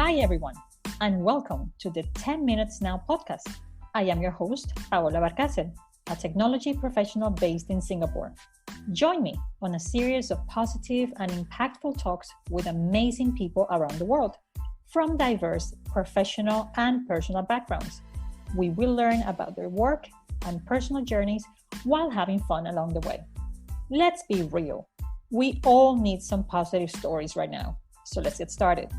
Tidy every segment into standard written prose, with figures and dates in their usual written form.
Hi, everyone, and welcome to the 10 Minutes Now podcast. I am your host, Paola Barcasel, a technology professional based in Singapore. Join me on a series of positive and impactful talks with amazing people around the world, from diverse professional and personal backgrounds. We will learn about their work and personal journeys while having fun along the way. Let's be real. We all need some positive stories right now. So let's get started.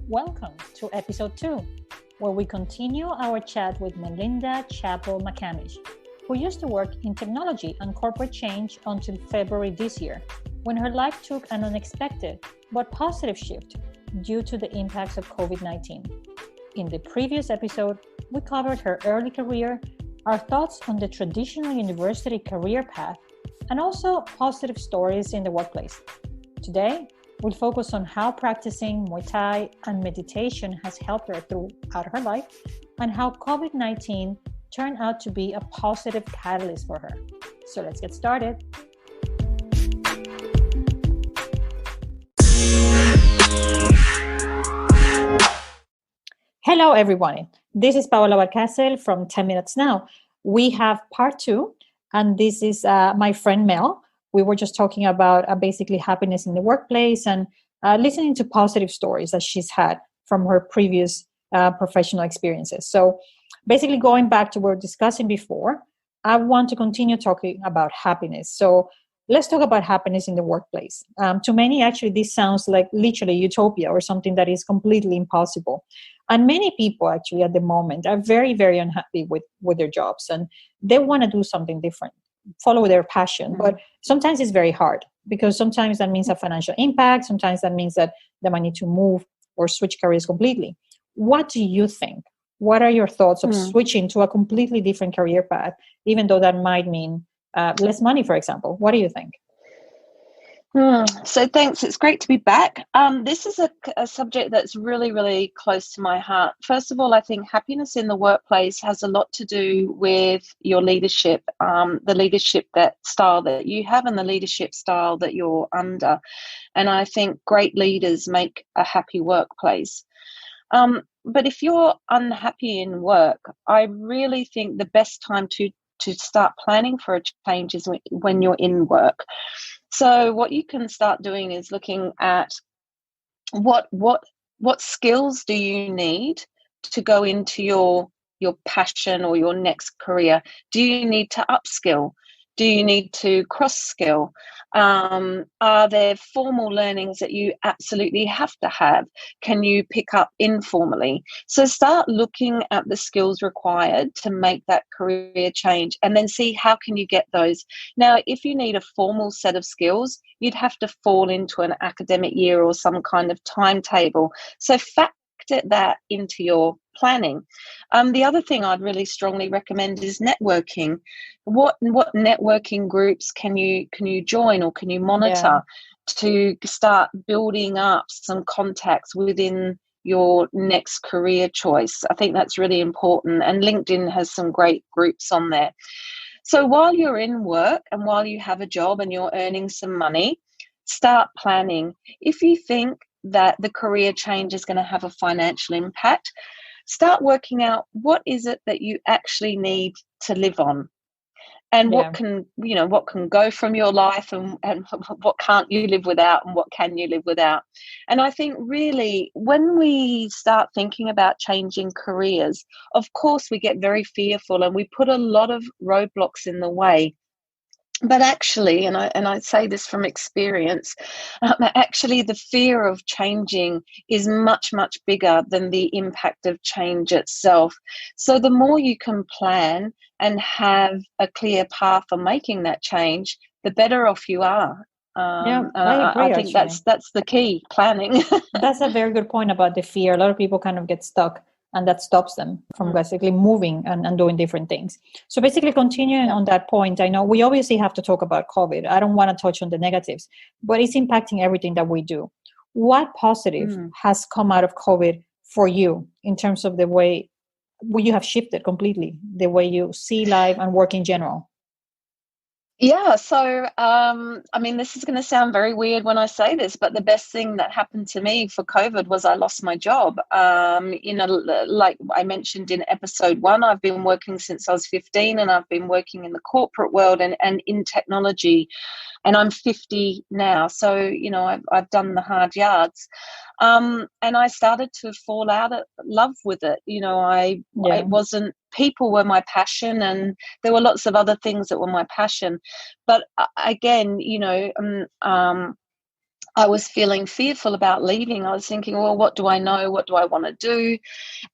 Welcome to episode 2, where we continue our chat with Melinda Chapple-McCamish, who used to work in technology and corporate change until February this year, when her life took an unexpected but positive shift due to the impacts of COVID-19. In the previous episode, we covered her early career, our thoughts on the traditional university career path, and also positive stories in the workplace. Today, we'll focus on how practicing Muay Thai and meditation has helped her throughout her life, and how COVID-19 turned out to be a positive catalyst for her. So let's get started. Hello, everyone. This is Paola Barcasel from 10 Minutes Now. We have part 2, and this is my friend Mel. We were just talking about basically happiness in the workplace and listening to positive stories that she's had from her previous professional experiences. So basically going back to what we were discussing before, I want to continue talking about happiness. So let's talk about happiness in the workplace. To many, actually, this sounds like literally utopia or something that is completely impossible. And many people actually at the moment are very, very unhappy with their jobs, and they want to do something different, follow their passion. But sometimes it's very hard, because sometimes that means a financial impact. Sometimes that means that they might need to move or switch careers completely. What do you think? What are your thoughts of switching to a completely different career path, even though that might mean less money, for example? What do you think? So thanks. It's great to be back. This is a subject that's really, really close to my heart. First of all, I think happiness in the workplace has a lot to do with your leadership, the leadership style that you have and the leadership style that you're under. And I think great leaders make a happy workplace. But if you're unhappy in work, I really think the best time to start planning for a change is when you're in work. So what you can start doing is looking at what skills do you need to go into your passion or your next career? Do you need to upskill? Do you need to cross-skill? Are there formal learnings that you absolutely have to have? Can you pick up informally? So start looking at the skills required to make that career change, and then see how can you get those. Now, if you need a formal set of skills, you'd have to fall into an academic year or some kind of timetable. So factor that into your planning. The other thing I'd really strongly recommend is networking. What networking groups can you join or can you monitor to start building up some contacts within your next career choice? I think that's really important, and LinkedIn has some great groups on there. So while you're in work and while you have a job and you're earning some money, start planning. If you think that the career change is going to have a financial impact, start working out what is it that you actually need to live on, and what can go from your life, and what can't you live without, and what can you live without. And I think really when we start thinking about changing careers, of course we get very fearful and we put a lot of roadblocks in the way. But actually, and I say this from experience, actually the fear of changing is much, much bigger than the impact of change itself. So the more you can plan and have a clear path for making that change, the better off you are. I agree. I think that's the key, planning. That's a very good point about the fear. A lot of people kind of get stuck, and that stops them from basically moving and doing different things. So basically continuing on that point, I know we obviously have to talk about COVID. I don't want to touch on the negatives, but it's impacting everything that we do. What positive has come out of COVID for you in terms of the way you have shifted completely, the way you see life and work in general? Yeah, so I mean, this is going to sound very weird when I say this, but the best thing that happened to me for COVID was I lost my job. Like I mentioned in episode 1, I've been working since I was 15, and I've been working in the corporate world and in technology, and I'm 50 now. So, I've done the hard yards. And I started to fall out of love with it. Yeah. It wasn't, people were my passion, and there were lots of other things that were my passion. But again, I was feeling fearful about leaving. I was thinking, well, what do I know? What do I want to do?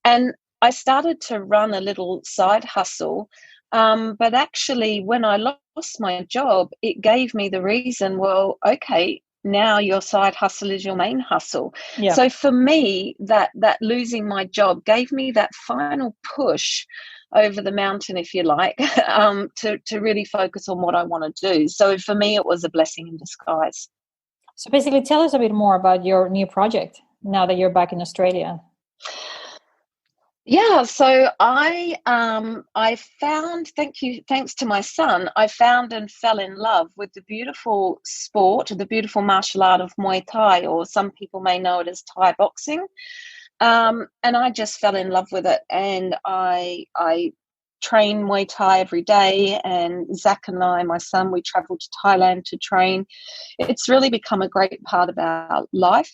And I started to run a little side hustle. But actually, when I lost my job, it gave me the reason, well, okay, now your side hustle is your main hustle. Yeah. So for me, that losing my job gave me that final push over the mountain, if you like, to really focus on what I want to do. So for me, it was a blessing in disguise. So basically, tell us a bit more about your new project now that you're back in Australia. Yeah, so I found, thanks to my son, I found and fell in love with the beautiful sport, the beautiful martial art of Muay Thai, or some people may know it as Thai boxing. And I just fell in love with it, and I train Muay Thai every day. And Zach and I, my son, we travel to Thailand to train. It's really become a great part of our life.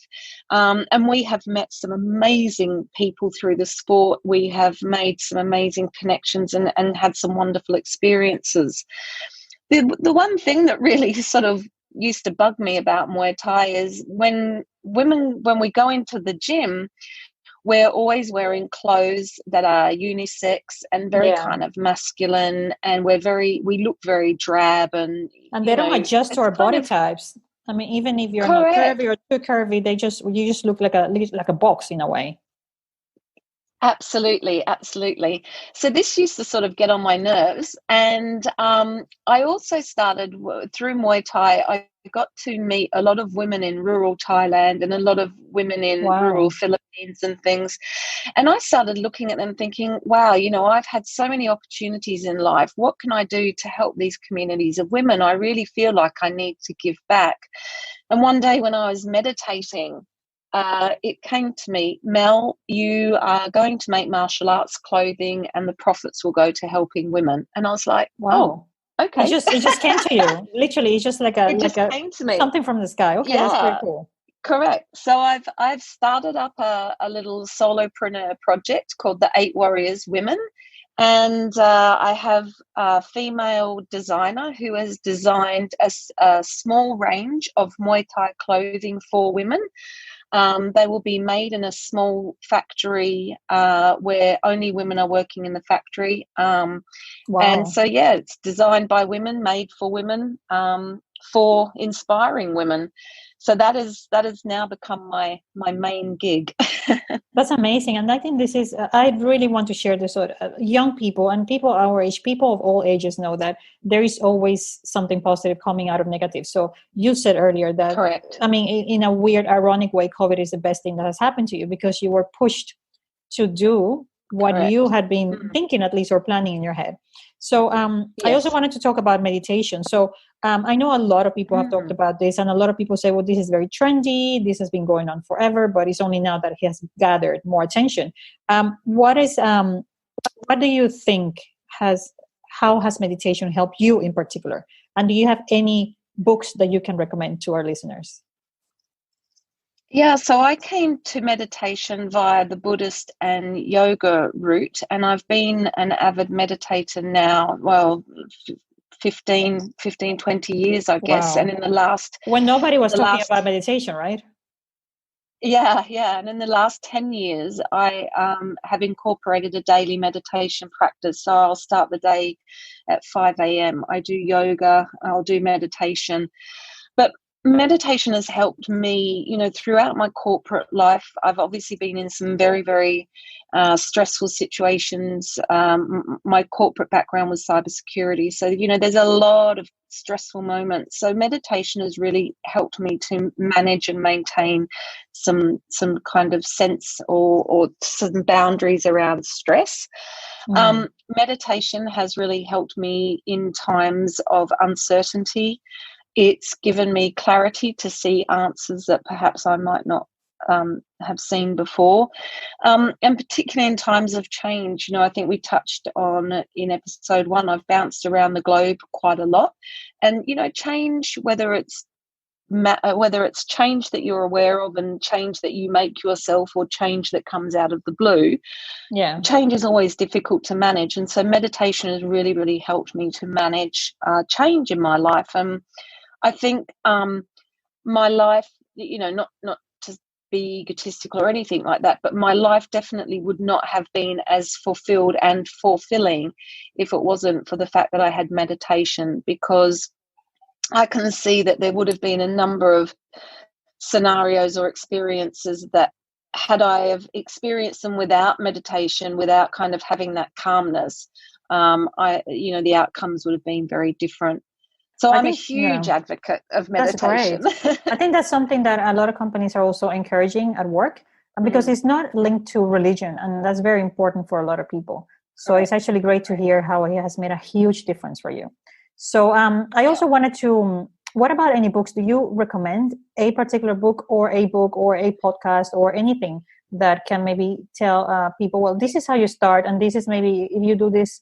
And we have met some amazing people through the sport. We have made some amazing connections and had some wonderful experiences. The one thing that really sort of used to bug me about Muay Thai is when we go into the gym, we're always wearing clothes that are unisex and very kind of masculine, and we look very drab, and they don't adjust to our body types. I mean, even if you're not curvy or too curvy, you just look like a box in a way. Absolutely, absolutely. So this used to sort of get on my nerves, and I also started through Muay Thai. I got to meet a lot of women in rural Thailand and a lot of women in rural Philippines and things. And I started looking at them thinking, wow, I've had so many opportunities in life. What can I do to help these communities of women? I really feel like I need to give back. And one day when I was meditating, it came to me, Mel, you are going to make martial arts clothing and the profits will go to helping women. And I was like, wow. Oh, okay. It just came to you. Literally, it's just came to me. Something from the sky. Okay, yeah, that's pretty cool. Correct. So I've started up a little solopreneur project called the 8 Warriors Women. And I have a female designer who has designed a small range of Muay Thai clothing for women. They will be made in a small factory where only women are working in the factory. Wow. And so, yeah, it's designed by women, made for women, for inspiring women. So that has now become my main gig. That's amazing. And I think this is, I really want to share this with young people and people our age, people of all ages know that there is always something positive coming out of negative. So you said earlier that, correct. I mean, in a weird, ironic way, COVID is the best thing that has happened to you because you were pushed to do what correct. You had been thinking at least or planning in your head. So yes. I also wanted to talk about meditation. So I know a lot of people have talked about this, and a lot of people say, well, this is very trendy. This has been going on forever, but it's only now that it has gathered more attention. What do you think how has meditation helped you in particular? And do you have any books that you can recommend to our listeners? Yeah, so I came to meditation via the Buddhist and yoga route, and I've been an avid meditator now, well, 15, 20 years, I guess. Wow. And in the last... When nobody was talking about meditation, right? Yeah. And in the last 10 years, I have incorporated a daily meditation practice. So I'll start the day at 5 a.m. I do yoga, I'll do meditation. But meditation has helped me, throughout my corporate life. I've obviously been in some very, very stressful situations. My corporate background was cybersecurity. So, there's a lot of stressful moments. So meditation has really helped me to manage and maintain some kind of sense or some boundaries around stress. Meditation has really helped me in times of uncertainty. It's given me clarity to see answers that perhaps I might not have seen before, and particularly in times of change. I think we touched on in episode 1, I've bounced around the globe quite a lot, and change, whether it's change that you're aware of and change that you make yourself, or change that comes out of the blue, change is always difficult to manage. And so meditation has really, really helped me to manage change in my life. And I think my life, not to be egotistical or anything like that, but my life definitely would not have been as fulfilled and fulfilling if it wasn't for the fact that I had meditation, because I can see that there would have been a number of scenarios or experiences that, had I have experienced them without meditation, without kind of having that calmness, the outcomes would have been very different. So I'm a huge advocate of meditation. That's great. I think that's something that a lot of companies are also encouraging at work, because it's not linked to religion, and that's very important for a lot of people. So it's actually great to hear how it has made a huge difference for you. So I also wanted to, what about any books? Do you recommend a particular book or a podcast or anything that can maybe tell people, well, this is how you start, and this is maybe, if you do this,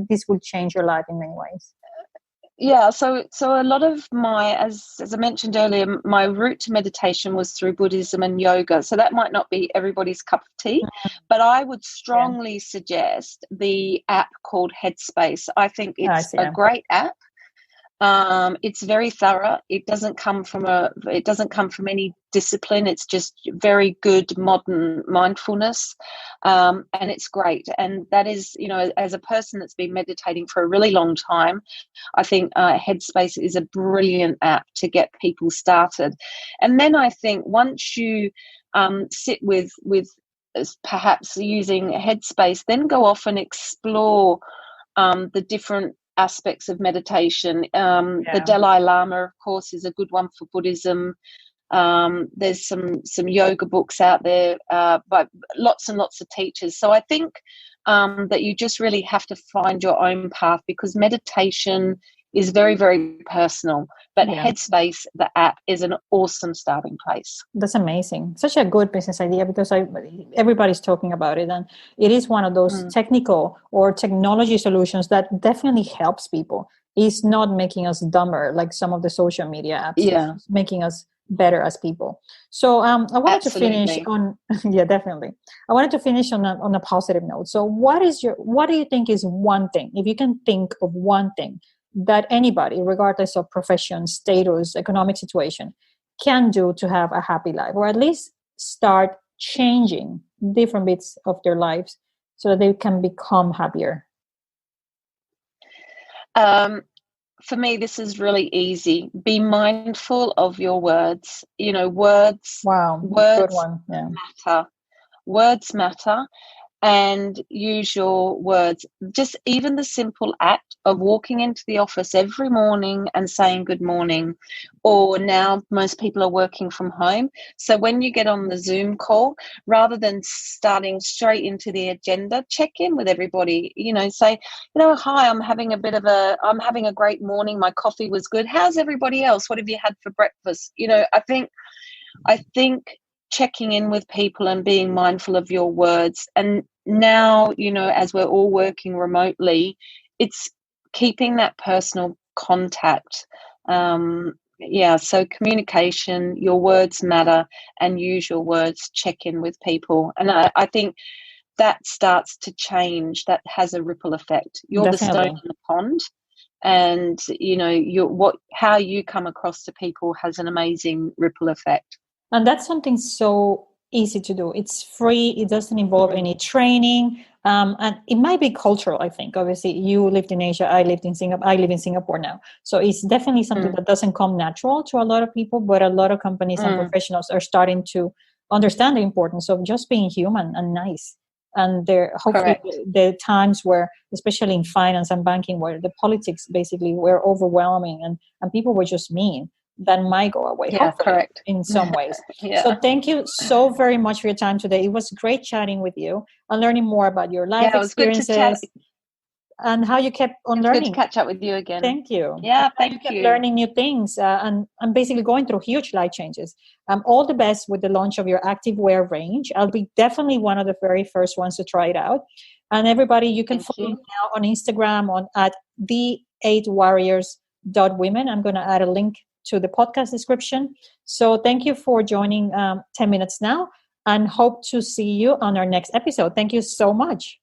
this will change your life in many ways? Yeah, so a lot of my, as I mentioned earlier, my route to meditation was through Buddhism and yoga. So that might not be everybody's cup of tea, but I would strongly suggest the app called Headspace. I think it's a great app. It's very thorough. It doesn't come from any discipline. It's just very good modern mindfulness, and it's great. And that is, as a person that's been meditating for a really long time, I think Headspace is a brilliant app to get people started. And then I think once you sit with perhaps using Headspace, then go off and explore the different aspects of meditation. The Dalai Lama, of course, is a good one for Buddhism. There's some yoga books out there by lots and lots of teachers. So I think that you just really have to find your own path, because meditation is very, very personal. But Headspace, the app, is an awesome starting place. That's amazing. Such a good business idea, because everybody's talking about it. And it is one of those technical or technology solutions that definitely helps people. It's not making us dumber like some of the social media apps. Yeah. It's making us better as people. So I wanted to finish on, definitely. I wanted to finish on a positive note. So what do you think is one thing, if you can think of one thing, that anybody, regardless of profession, status, economic situation, can do to have a happy life, or at least start changing different bits of their lives so that they can become happier? For me, this is really easy. Be mindful of your words. Words. Wow, words good one. Yeah. Matter. Words matter. And use your words. Just even the simple act of walking into the office every morning and saying good morning, or now most people are working from home. So when you get on the Zoom call, rather than starting straight into the agenda, check in with everybody, say, hi, I'm having a great morning. My coffee was good. How's everybody else? What have you had for breakfast? I think checking in with people and being mindful of your words. And now, as we're all working remotely, it's keeping that personal contact. So communication, your words matter, and use your words, check in with people. And I think that starts to change. That has a ripple effect. You're Definitely. The stone in the pond. And how you come across to people has an amazing ripple effect. And that's something so easy to do. It's free. It doesn't involve any training. And it might be cultural, I think. Obviously, you lived in Asia. I live in Singapore now. So it's definitely something that doesn't come natural to a lot of people. But a lot of companies and professionals are starting to understand the importance of just being human and nice. And hopefully the times where, especially in finance and banking, where the politics basically were overwhelming and people were just mean. that might go away. Yeah, hopefully, correct. in some ways. Yeah. So thank you so very much for your time today. It was great chatting with you and learning more about your life Yeah, it was good to experiences chat. and how you kept on It's learning. good to catch up with you again. Thank you. Yeah, you thank kept you. learning new things and basically going through huge life changes. All the best with the launch of your activewear range. I'll be definitely one of the very first ones to try it out. And everybody, you can follow me now on Instagram at the8warriors.women. I'm going to add a link to the podcast description. So thank you for joining 10 Minutes Now, and hope to see you on our next episode. Thank you so much.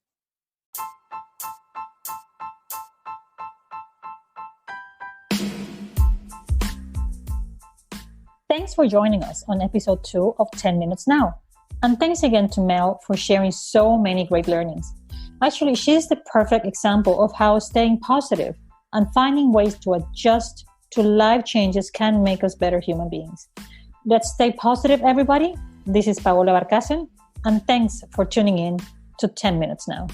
Thanks for joining us on episode 2 of 10 Minutes Now. And thanks again to Mel for sharing so many great learnings. Actually, she's the perfect example of how staying positive and finding ways to adjust to life changes can make us better human beings. Let's stay positive, everybody. This is Paola Barcasel, and thanks for tuning in to 10 Minutes Now.